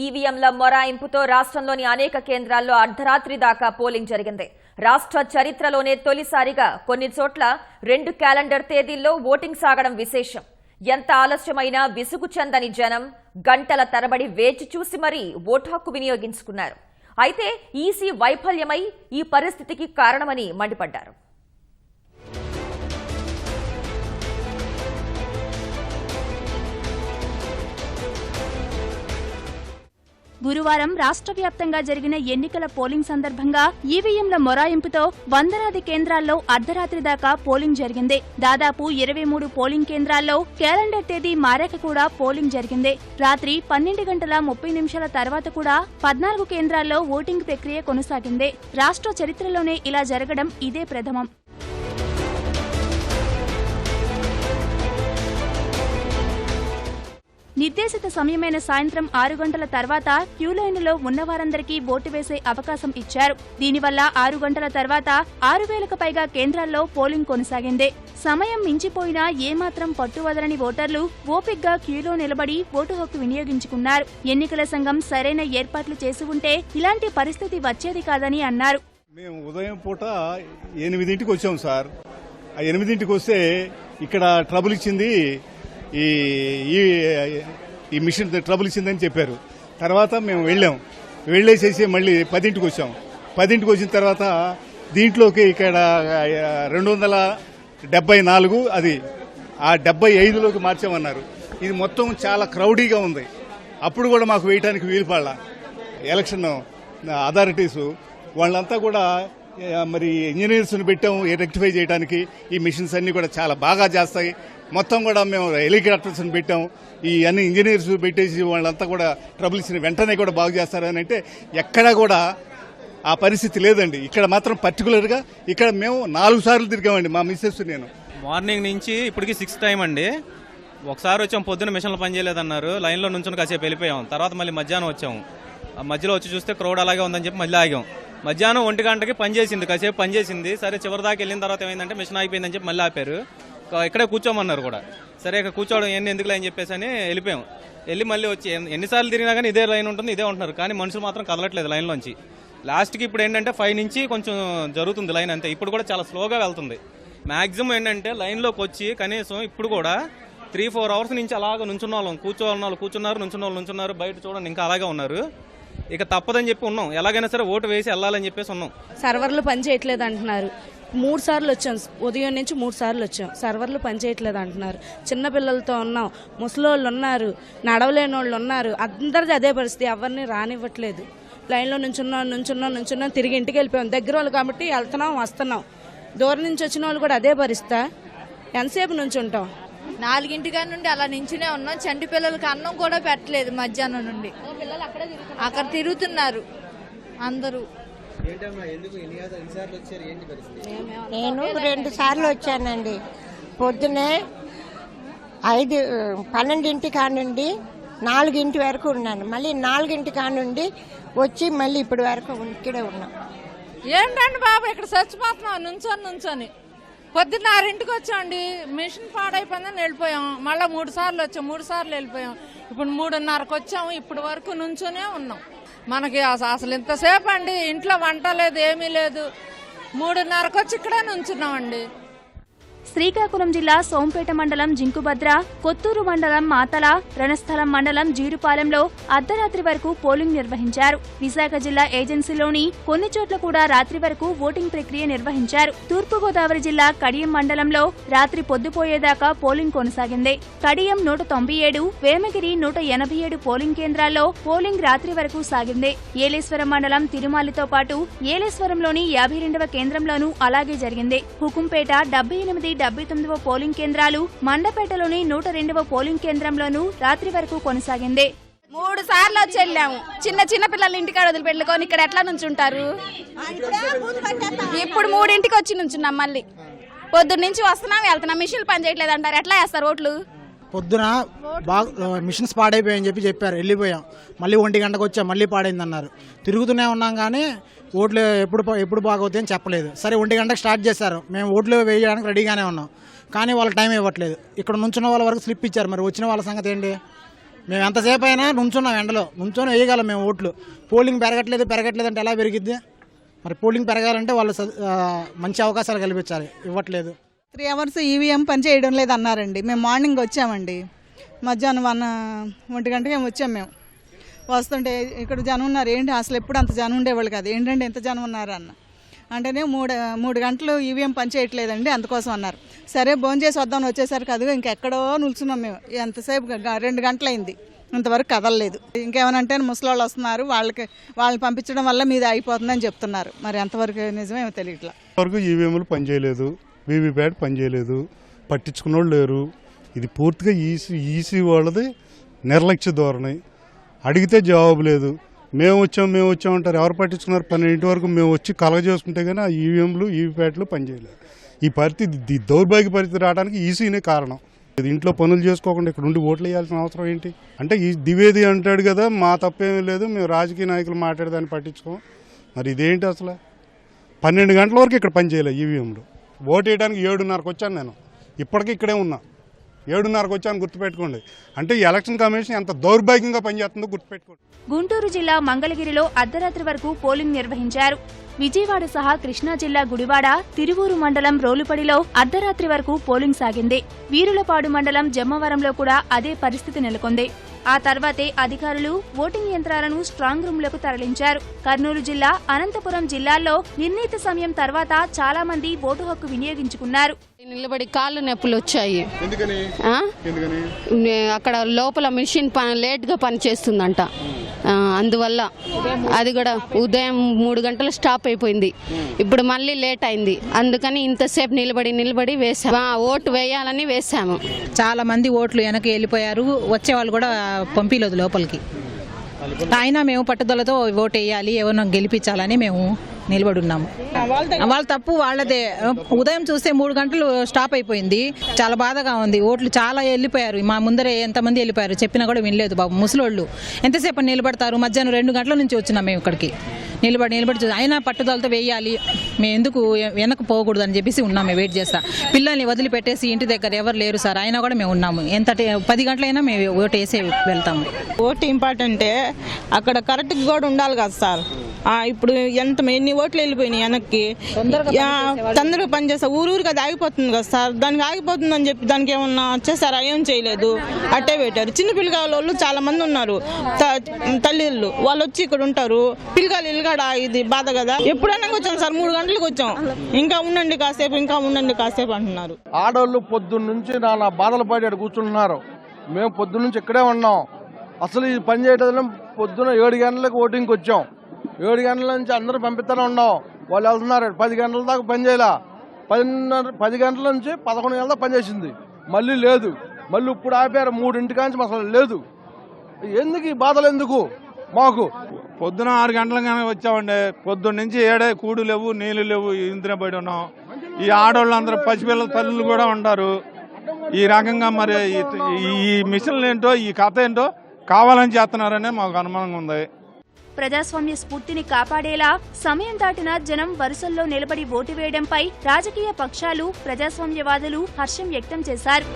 ఈవీఎంల మొరాయింపుతో రాష్ట్రంలోని అనేక కేంద్రాల్లో అర్ధరాత్రి దాకా పోలింగ్ జరిగింది. రాష్ట్ర చరిత్రలోనే తొలిసారిగా కొన్ని చోట్ల 2 క్యాలెండర్ తేదీల్లో ఓటింగ్ సాగడం విశేషం. ఎంత ఆలస్యమైనా విసుగు చెందని జనం గంటల తరబడి వేచి చూసి మరీ ఓటు హక్కు వినియోగించుకున్నారు. అయితే ఈసీ వైఫల్యమై ఈ పరిస్థితికి కారణమని మండిపడ్డారు. గురువారం రాష్ట్ర వ్యాప్తంగా జరిగిన ఎన్నికల పోలింగ్ సందర్భంగా ఈవీఎంల మొరాయింపుతో వందలాది కేంద్రాల్లో అర్ధరాత్రి దాకా పోలింగ్ జరిగింది. దాదాపు 23 పోలింగ్ కేంద్రాల్లో క్యాలెండర్ తేదీ మారాక కూడా పోలింగ్ జరిగింది. రాత్రి 12:30 తర్వాత కూడా 14 కేంద్రాల్లో ఓటింగ్ ప్రక్రియ కొనసాగింది. రాష్ట్ర చరిత్రలోనే ఇలా జరగడం ఇదే ప్రథమం. నిర్దేశిత సమయమైన సాయంత్రం 6 గంటల తర్వాత క్యూలైన్లో ఉన్నవారందరికీ ఓటు వేసే అవకాశం ఇచ్చారు. దీనివల్ల 6 గంటల తర్వాత 6,000కు పైగా కేంద్రాల్లో పోలింగ్ కొనసాగింది. సమయం మించిపోయినా ఏమాత్రం పట్టువదలని ఓటర్లు ఓపిగ్గా క్యూలో నిలబడి ఓటు హక్కు వినియోగించుకున్నారు. ఎన్నికల సంఘం సరైన ఏర్పాట్లు చేసి ఉంటే ఇలాంటి పరిస్థితి వచ్చేది కాదని అన్నారు. మేము ఉదయం పూట 8ంటికి వచ్చాం సార్. ఆ 8ంటికి వస్తే ఇక్కడ ట్రబుల్ ఇచ్చింది, ఈ మిషన్ ట్రబుల్ ఇచ్చిందని చెప్పారు. తర్వాత మేము వెళ్ళేసేసి మళ్ళీ 10ంటికి వచ్చాం. 10ంటికి వచ్చిన తర్వాత దీంట్లోకి ఇక్కడ 274 అది ఆ 75లోకి మార్చామన్నారు. ఇది మొత్తం చాలా క్రౌడీగా ఉంది. అప్పుడు కూడా మాకు వేయడానికి వీలుపడాల. ఎలక్షన్ అథారిటీస్ వాళ్ళంతా కూడా మరి ఇంజనీర్స్ని పెట్టాం రెక్టిఫై చేయడానికి. ఈ మిషన్స్ అన్ని కూడా చాలా బాగా చేస్తాయి. మొత్తం కూడా మేము హెలికాప్టర్స్ని పెట్టాం. ఈ అన్ని ఇంజనీర్స్ పెట్టేసి వాళ్ళంతా కూడా ట్రబుల్ ఇచ్చిన వెంటనే కూడా బాగు చేస్తారని అంటే ఎక్కడా కూడా ఆ పరిస్థితి లేదండి. ఇక్కడ మాత్రం పర్టికులర్గా ఇక్కడ మేము 4 సార్లు తిరిగామండి, మా మిస్సెస్ నేను. మార్నింగ్ నుంచి ఇప్పటికి 6th టైం అండి. ఒకసారి వచ్చాం, పొద్దున్న మిషన్లు పనిచేయలేదన్నారు, లైన్లో నుంచుని కాసేపు వెళ్ళిపోయాం. తర్వాత మళ్ళీ మధ్యాహ్నం వచ్చాము. మధ్యలో వచ్చి చూస్తే క్రౌడ్ అలాగే ఉందని చెప్పి మళ్ళీ ఆగాం. మధ్యాహ్నం 1 గంటకి పనిచేసింది, కాసేపు పనిచేసింది. సరే చివరి దాకా వెళ్ళిన తర్వాత ఏమైందంటే మిషన్ ఆగిపోయిందని చెప్పి మళ్ళీ ఆపారు. ఇక్కడే కూర్చోమన్నారు కూడా. సరే ఇక కూర్చోవడం ఎందుకులే అని చెప్పేసి అని వెళ్ళిపోయాం. వెళ్ళి మళ్ళీ వచ్చి ఎన్నిసార్లు తిరిగినా కానీ ఇదే లైన్ ఉంటుంది, ఇదే ఉంటున్నారు. కానీ మనుషులు మాత్రం కదలట్లేదు లైన్లోంచి. లాస్ట్కి ఇప్పుడు ఏంటంటే 5 నుంచి కొంచెం జరుగుతుంది లైన్ అంతే. ఇప్పుడు కూడా చాలా స్లోగా వెళ్తుంది. మ్యాక్సిమం ఏంటంటే లైన్లోకి వచ్చి కనీసం ఇప్పుడు కూడా 3-4 అవర్స్ నుంచి అలాగ నుంచున్న వాళ్ళం, కూర్చున్న వాళ్ళు నుంచున్నారు. బయట చూడండి ఇంకా అలాగే ఉన్నారు. ఇక తప్పదని చెప్పి ఉన్నాం, ఎలాగైనా సరే ఓటు వేసి వెళ్ళాలని చెప్పేసి ఉన్నాం. సర్వర్లు పనిచేయట్లేదు అంటున్నారు. 3 సార్లు వచ్చాం, ఉదయం నుంచి 3 సార్లు వచ్చాం. సర్వర్లు పనిచేయట్లేదు అంటున్నారు. చిన్నపిల్లలతో ఉన్నాం, ముసలోళ్ళు ఉన్నారు, నడవలేని వాళ్ళు ఉన్నారు. అందరిది అదే పరిస్థితి. ఎవరిని రానివ్వట్లేదు. లైన్లో నుంచున్నాం, తిరిగి ఇంటికి వెళ్ళిపోయాం. దగ్గర వాళ్ళు కాబట్టి వెళ్తున్నాం వస్తున్నాం. దూరం నుంచి వచ్చిన వాళ్ళు కూడా అదే పరిస్థితి. ఎంతసేపు నుంచి ఉంటాం? 4 నుండి అలా నించునే ఉన్నాం. చంటి పిల్లలకి అన్నం కూడా పెట్టలేదు. మధ్యాహ్నం నుండి అక్కడ తిరుగుతున్నారు అందరూ. నేను 2 సార్లు వచ్చానండి. పొద్దునే 12 కానుండి 4 వరకు ఉన్నాను. మళ్ళీ 4 కానుండి వచ్చి మళ్ళీ ఇప్పటి వరకు ఇక్కడే ఉన్నాం. ఏంటండి బాబు ఇక్కడ చచ్చిపోతున్నాం నుంచొని. పొద్దున్న 6ంటికి వచ్చామండి. మిషన్ పాడైపోయిందని వెళ్ళిపోయాం. మళ్ళీ 3 సార్లు వచ్చాం, 3 సార్లు వెళ్ళిపోయాం. ఇప్పుడు 3:30కి వచ్చాము. ఇప్పటి వరకు నుంచోనే ఉన్నాం. మనకి అసలు ఇంతసేపు అండి, ఇంట్లో వంట లేదు, ఏమీ లేదు. 3:30కి వచ్చి ఇక్కడే నుంచున్నామండి. శ్రీకాకుళం జిల్లా సోంపేట మండలం జింకుభద్ర, కొత్తూరు మండలం మాతల, రణస్థలం మండలం జీరుపాలెంలో అర్ధరాత్రి వరకు పోలింగ్ నిర్వహించారు. విశాఖ జిల్లా ఏజెన్సీలోని కొన్ని చోట్ల కూడా రాత్రి వరకు ఓటింగ్ ప్రక్రియ నిర్వహించారు. తూర్పుగోదావరి జిల్లా కడియం మండలంలో రాత్రి పొద్దుపోయేదాకా పోలింగ్ కొనసాగింది. కడియం 197, వేమగిరి 187 పోలింగ్ కేంద్రాల్లో పోలింగ్ రాత్రి వరకు సాగింది. ఏలేశ్వరం మండలం తిరుమాలితో పాటు ఏలేశ్వరంలోని 52వ కేంద్రంలోనూ అలాగే జరిగింది. హుకుంపేట 78, 79వ పోలింగ్ కేంద్రాలు, మండపేటలోని 102వ పోలింగ్ కేంద్రంలోనూ రాత్రి వరకు కొనసాగింది. 3 సార్లు వచ్చి వెళ్ళాము. చిన్న పిల్లలు ఇంటికాడ వదిలిపెట్టుకొని ఇక్కడ ఎట్లా నుంచుంటారు? ఇప్పుడు 3ంటికి వచ్చి నుంచున్నాం. మళ్ళీ పొద్దున్న నుంచి వస్తున్నాం వెళ్తున్నాం. మిషన్లు పని చేయట్లేదు అంటారు. ఎట్లా వేస్తారు ఓట్లు? పొద్దున బాగా మిషన్స్ పాడైపోయాయని చెప్పారు, వెళ్ళిపోయాం. మళ్ళీ 1 గంటకు వచ్చాం, మళ్ళీ పాడైందన్నారు. తిరుగుతూనే ఉన్నాం కానీ ఓట్లు ఎప్పుడు బాగవుతాయని చెప్పలేదు. సరే 1 గంటకు స్టార్ట్ చేశారు. మేము ఓట్లు వేయడానికి రెడీగానే ఉన్నాం. కానీ వాళ్ళకి టైం ఇవ్వట్లేదు. ఇక్కడ నుంచున్న వాళ్ళ వరకు స్లిప్ ఇచ్చారు. మరి వచ్చిన వాళ్ళ సంగతి ఏంటి? మేము ఎంతసేపు అయినా నుంచున్నాం, ఎండలో నుంచొని వేయగలం మేము ఓట్లు. పోలింగ్ పెరగట్లేదు అంటే ఎలా పెరిగిద్ది? మరి పోలింగ్ పెరగాలంటే వాళ్ళు మంచి అవకాశాలు కల్పించాలి, ఇవ్వట్లేదు. 3 అవర్స్ ఈవీఎం పని చేయడం లేదు అన్నారండి. మేము మార్నింగ్ వచ్చామండి, మధ్యాహ్నం 1 గంటకి ఏమి వచ్చాము. మేము వస్తుంటే ఇక్కడ జనం ఉన్నారు. ఏంటి అసలు ఎప్పుడు అంత జనం ఉండేవాళ్ళు కాదు, ఏంటంటే ఎంత జనం ఉన్నారు అన్న అంటేనే 3 గంటలు ఈవీఎం పని చేయట్లేదండి, అందుకోసం అన్నారు. సరే భోజనం చేసి వద్దామని వచ్చేసరికి అది ఇంకెక్కడో నిల్చున్నాం మేము. ఎంతసేపు 2 గంటలైంది, ఇంతవరకు కదలలేదు. ఇంకేమనంటే ముసలోళ్ళు వస్తున్నారు, వాళ్ళని పంపించడం వల్ల మీద అయిపోతుందని చెప్తున్నారు. మరి ఎంతవరకు నిజమేమో తెలియట్లా. వరకు ఈవీఎంలు పనిచేయలేదు, వీవీప్యాట్ పనిచేయలేదు, పట్టించుకున్న వాళ్ళు లేరు. ఇది పూర్తిగా ఈసీ వాళ్ళది నిర్లక్ష్య ధోరణి. అడిగితే జవాబు లేదు. మేము వచ్చాం అంటారు. ఎవరు పట్టించుకున్నారు? 12 వరకు మేము వచ్చి కలగజేసుకుంటే కానీ ఆ ఈవీఎంలు ఈవీప్యాట్లు పనిచేయలేదు. ఈ పరిస్థితి, దౌర్భాగ్య పరిస్థితి రావడానికి ఈసీనే కారణం. ఇంట్లో పనులు చేసుకోకుండా ఇక్కడ ఉండి ఓట్లు వేయాల్సిన అవసరం ఏంటి? అంటే ఈ ద్వివేది అంటాడు కదా, మా తప్పేమీ లేదు, మేము రాజకీయ నాయకులు మాట్లాడేదాన్ని పట్టించుకోం. మరి ఇదేంటి అసలు? 12 గంటల వరకు ఇక్కడ పనిచేయలేదు ఈవీఎంలు. ఓటు వేయడానికి 7:30కి వచ్చాను నేను, ఇప్పటికీ ఇక్కడే ఉన్నా. 7:30కి వచ్చాను, గుర్తుపెట్టుకోండి. అంటే ఈ ఎలక్షన్ కమిషన్ ఎంత దౌర్భాగ్యంగా పనిచేస్తుందో గుర్తుపెట్టుకోండి. గుంటూరు జిల్లా మంగళగిరిలో అర్ధరాత్రి వరకు పోలింగ్ నిర్వహించారు. విజయవాడ సహా కృష్ణా జిల్లా గుడివాడ, తిరువూరు మండలం రోలుపడిలో అర్ధరాత్రి వరకు పోలింగ్ సాగింది. వీరులపాడు మండలం జమ్మవరంలో కూడా అదే పరిస్థితి నెలకొంది. ఆ తర్వాతే అధికారులు ఓటింగ్ యంత్రాలను స్ట్రాంగ్ రూమ్లకు తరలించారు. కర్నూలు జిల్లా, అనంతపురం జిల్లాల్లో నిర్ణీత సమయం తర్వాత చాలా మంది ఓటు హక్కు వినియోగించుకున్నారు. నిలబడి కాళ్ళు నొప్పులు వచ్చాయి. అక్కడ లోపల మిషన్ లేట్ గా పని చేస్తుందంట, అందువల్ల అది కూడా ఉదయం 3 గంటలు స్టాప్ అయిపోయింది. ఇప్పుడు మళ్ళీ లేట్ అయింది, అందుకని ఇంతసేపు నిలబడి వేసాము. ఓటు వేయాలని వేసాము. చాలా మంది ఓట్లు వెనక్కి వెళ్ళిపోయారు, వచ్చేవాళ్ళు కూడా పంపిలేదు లోపలికి. అయినా మేము పట్టుదలతో ఓటు వేయాలి, ఎవరినో గెలిపించాలని మేము నిలబడి ఉన్నాము. వాళ్ళ తప్పు వాళ్ళదే. ఉదయం చూస్తే 3 గంటలు స్టాప్ అయిపోయింది. చాలా బాధగా ఉంది. ఓట్లు చాలా వెళ్ళిపోయారు. మా ముందరే ఎంతమంది వెళ్ళిపోయారు, చెప్పినా కూడా వినలేదు బాబు. ముసలోళ్ళు ఎంతసేపు నిలబడతారు? మధ్యాహ్నం 2 గంటల నుంచి వచ్చినాం మేము ఇక్కడికి. నిలబడి అయినా పట్టుదలతో వేయాలి, మేము ఎందుకు వెనక్కి పోకూడదు అని చెప్పేసి ఉన్నాము, వెయిట్ చేస్తా. పిల్లల్ని వదిలిపెట్టేసి ఇంటి దగ్గర ఎవరు లేరు సార్, అయినా కూడా మేము ఉన్నాము. ఎంత 10 గంటలైనా మేము ఓటు వేసే వెళ్తాము. ఓటు ఇంపార్టెంటే, అక్కడ కరెక్ట్గా కూడా ఉండాలి కదా సార్. ఇప్పుడు ఎన్ని ఓట్లు వెళ్ళిపోయినాయి వెనక్కి, తొందరగా పనిచేస్తా. ఊరికి అది ఆగిపోతుంది కదా సార్, దానికి ఆగిపోతుందని చెప్పి దానికి ఏమన్నా వచ్చేసారా? ఏం చేయలేదు, అట్టే పెట్టారు. చిన్న పిల్లగాళ్ళ వాళ్ళు చాలా మంది ఉన్నారు, తల్లిళ్ళు వాళ్ళు వచ్చి ఇక్కడ ఉంటారు. పిల్లగాళ్ళు ఇల్లుగాడ ఇది బాధ కదా. ఎప్పుడైనా వచ్చాం సార్, 3 గంటలకు వచ్చాం. ఇంకా ఉండండి కాసేపు అంటున్నారు. ఆడవాళ్ళు పొద్దున్న నుంచి నానా బాధలు పడి కూర్చుంటున్నారు. మేము పొద్దున్న నుంచి ఇక్కడే ఉన్నాం. అసలు ఈ పని చేయడం పొద్దున్న 7 గంటలకు ఓటింగ్కి వచ్చాం. 7 గంటల నుంచి అందరూ పంపిస్తూనే ఉన్నాం. వాళ్ళు వెళ్తున్నారు. 10 గంటల దాకా పని చేయలే. 10 గంటల నుంచి 11 గంటల దాకా పనిచేసింది, మళ్ళీ లేదు. మళ్ళీ ఇప్పుడు ఆపారు 3 నుంచి అసలు లేదు. ఎందుకు ఈ బాధలు? ఎందుకు మాకు? పొద్దున 6 గంటలుగానే వచ్చామండి. పొద్దున్న నుంచి ఏడే కూడు లేవు, నీళ్లు లేవు, ఇందునే పడి ఉన్నాం. ఈ ఆడవాళ్ళు అందరూ పసిపిల్లల తల్లులు కూడా ఉంటారు. ఈ రకంగా మరి ఈ మిషన్లు ఏంటో, ఈ కథ ఏంటో కావాలని చేస్తున్నారనే మాకు అనుమానంగా ఉంది. ప్రజాస్వామ్య స్ఫూర్తిని కాపాడేలా సమయం దాటిన జనం వరుసల్లో నిలబడి ఓటు వేయడంపై రాజకీయ పక్షాలు, ప్రజాస్వామ్యవాదులు హర్షం వ్యక్తం చేశారు.